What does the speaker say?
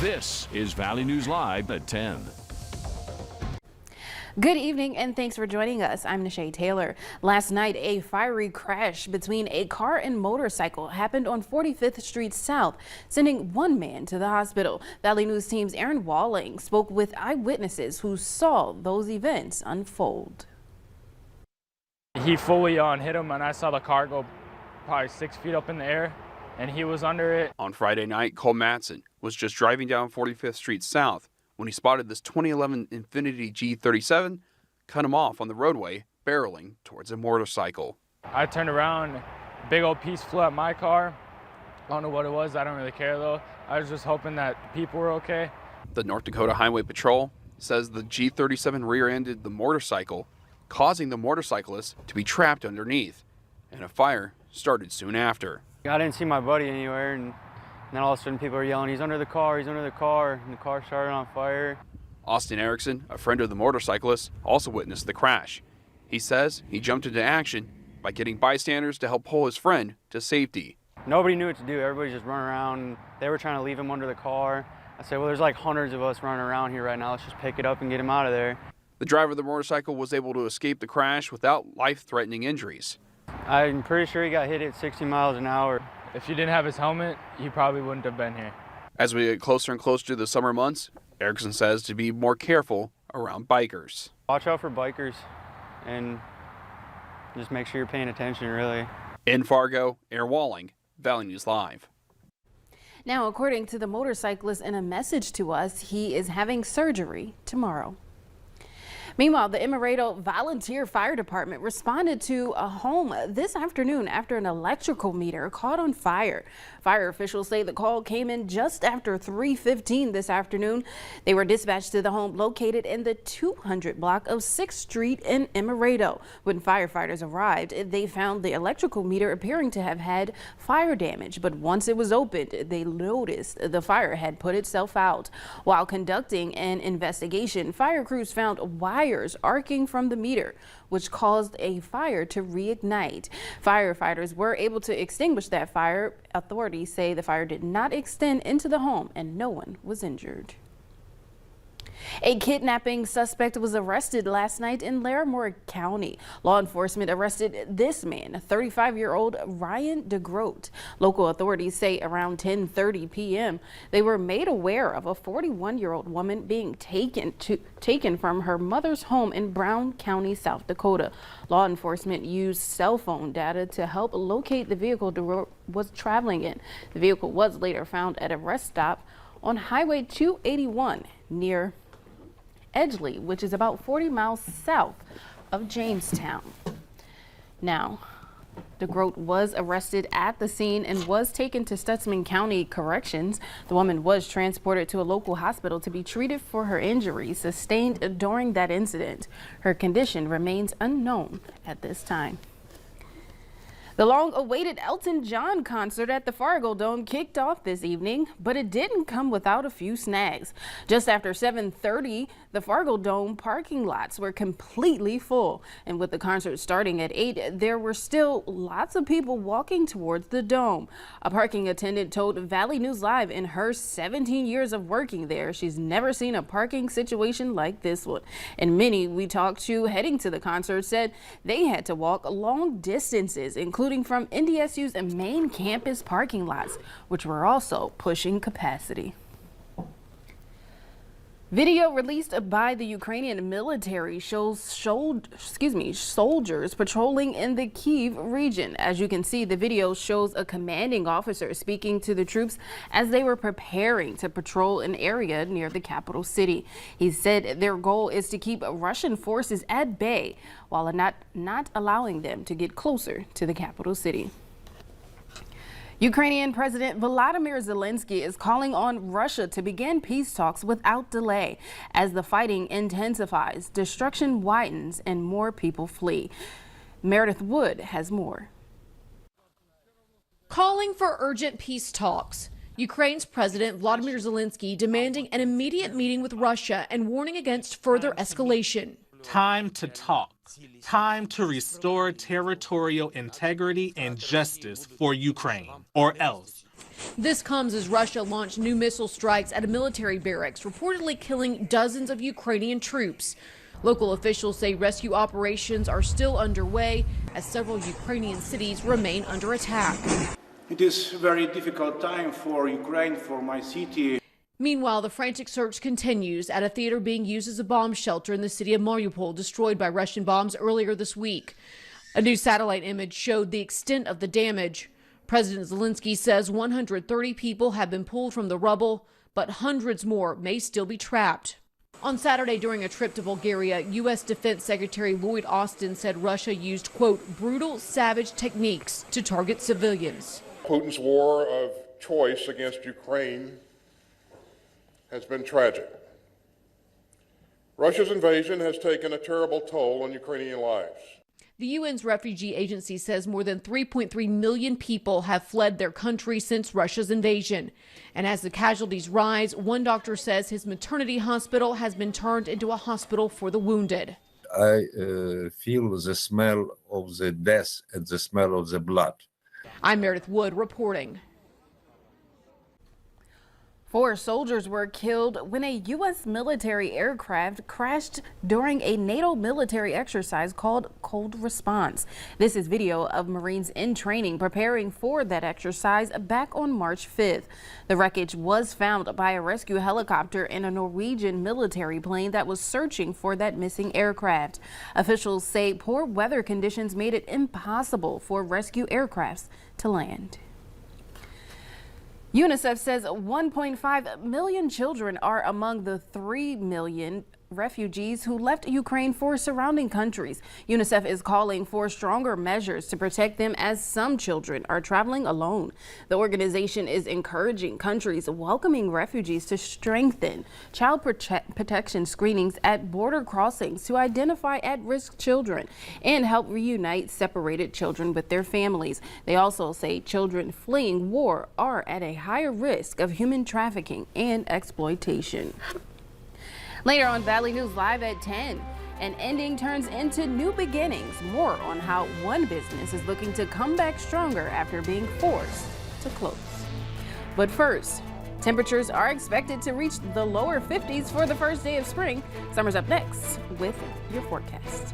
This is Valley News Live at 10. Good evening and thanks for joining us. I'm Nishay Taylor. Last night, a fiery crash between a car and motorcycle happened on 45th Street South, sending one man to the hospital. Valley News Team's Aaron Walling spoke with eyewitnesses who saw those events unfold. He fully hit him, and I saw the car go probably 6 feet up in the air, and he was under it. On Friday night, Cole Matson was just driving down 45th Street South when he spotted this 2011 Infiniti G37 cut him off on the roadway, barreling towards a motorcycle. I turned around, big old piece flew at my car. I don't know what it was, I don't really care though. I was just hoping that people were okay. The North Dakota Highway Patrol says the G37 rear-ended the motorcycle, causing the motorcyclist to be trapped underneath, and a fire started soon after. I didn't see my buddy anywhere, and then all of a sudden people are yelling, he's under the car, and the car started on fire. Austin Erickson, a friend of the motorcyclist, also witnessed the crash. He says he jumped into action by getting bystanders to help pull his friend to safety. Nobody knew what to do. Everybody's just running around. They were trying to leave him under the car. I said, well, there's like hundreds of us running around here right now. Let's just pick it up and get him out of there. The driver of the motorcycle was able to escape the crash without life-threatening injuries. I'm pretty sure he got hit at 60 miles an hour. If he didn't have his helmet, he probably wouldn't have been here. As we get closer and closer to the summer months, Erickson says to be more careful around bikers. Watch out for bikers and just make sure you're paying attention, really. In Fargo, Aaron Walling, Valley News Live. Now, according to the motorcyclist in a message to us, he is having surgery tomorrow. Meanwhile, the Emaredo Volunteer Fire Department responded to a home this afternoon after an electrical meter caught on fire. Fire officials say the call came in just after 3:15 this afternoon. They were dispatched to the home located in the 200 block of 6th Street in Emaredo. When firefighters arrived, they found the electrical meter appearing to have had fire damage, but once it was opened, they noticed the fire had put itself out. While conducting an investigation, fire crews found wires arcing from the meter, which caused a fire to reignite. Firefighters were able to extinguish that fire. Authorities say the fire did not extend into the home and no one was injured. A kidnapping suspect was arrested last night in Larimore County. Law enforcement arrested this man, 35-year-old Ryan DeGroat. Local authorities say around 10:30 p.m. they were made aware of a 41-year-old woman being taken from her mother's home in Brown County, South Dakota. Law enforcement used cell phone data to help locate the vehicle DeGroat was traveling in. The vehicle was later found at a rest stop on Highway 281 near Edgeley, which is about 40 miles south of Jamestown. Now, DeGroat was arrested at the scene and was taken to Stutsman County Corrections. The woman was transported to a local hospital to be treated for her injuries sustained during that incident. Her condition remains unknown at this time. The long-awaited Elton John concert at the Fargo Dome kicked off this evening, but it didn't come without a few snags. Just after 7:30, the Fargo Dome parking lots were completely full, and with the concert starting at 8, there were still lots of people walking towards the dome. A parking attendant told Valley News Live in her 17 years of working there, she's never seen a parking situation like this one. And many we talked to heading to the concert said they had to walk long distances, including from NDSU's main campus parking lots, which were also pushing capacity. Video released by the Ukrainian military shows soldiers patrolling in the Kyiv region. As you can see, the video shows a commanding officer speaking to the troops as they were preparing to patrol an area near the capital city. He said their goal is to keep Russian forces at bay while not allowing them to get closer to the capital city. Ukrainian President Volodymyr Zelensky is calling on Russia to begin peace talks without delay. As the fighting intensifies, destruction widens, and more people flee. Meredith Wood has more. Calling for urgent peace talks. Ukraine's President Volodymyr Zelensky demanding an immediate meeting with Russia and warning against further escalation. Time to talk. Time to restore territorial integrity and justice for Ukraine, or else This comes as Russia launched new missile strikes at a military barracks, reportedly killing dozens of Ukrainian troops. Local officials say rescue operations are still underway as several Ukrainian cities remain under attack. It is a very difficult time for Ukraine, for my city. Meanwhile, the frantic search continues at a theater being used as a bomb shelter in the city of Mariupol, destroyed by Russian bombs earlier this week. A new satellite image showed the extent of the damage. President Zelensky says 130 people have been pulled from the rubble, but hundreds more may still be trapped. On Saturday, during a trip to Bulgaria, U.S. Defense Secretary Lloyd Austin said Russia used, quote, brutal, savage techniques to target civilians. Putin's war of choice against Ukraine has been tragic. Russia's invasion has taken a terrible toll on Ukrainian lives. The UN's refugee agency says more than 3.3 million people have fled their country since Russia's invasion. And as the casualties rise, one doctor says his maternity hospital has been turned into a hospital for the wounded. I feel the smell of the death and the smell of the blood. I'm Meredith Wood reporting. 4 soldiers were killed when a U.S. military aircraft crashed during a NATO military exercise called Cold Response. This is video of Marines in training preparing for that exercise back on March 5th. The wreckage was found by a rescue helicopter and a Norwegian military plane that was searching for that missing aircraft. Officials say poor weather conditions made it impossible for rescue aircrafts to land. UNICEF says 1.5 million children are among the 3 million refugees who left Ukraine for surrounding countries. UNICEF is calling for stronger measures to protect them as some children are traveling alone. The organization is encouraging countries welcoming refugees to strengthen child protection screenings at border crossings to identify at-risk children and help reunite separated children with their families. They also say children fleeing war are at a higher risk of human trafficking and exploitation. Later on Valley News Live at 10, an ending turns into new beginnings. More on how one business is looking to come back stronger after being forced to close. But first, temperatures are expected to reach the lower 50s for the first day of spring. Summer's up next with your forecast.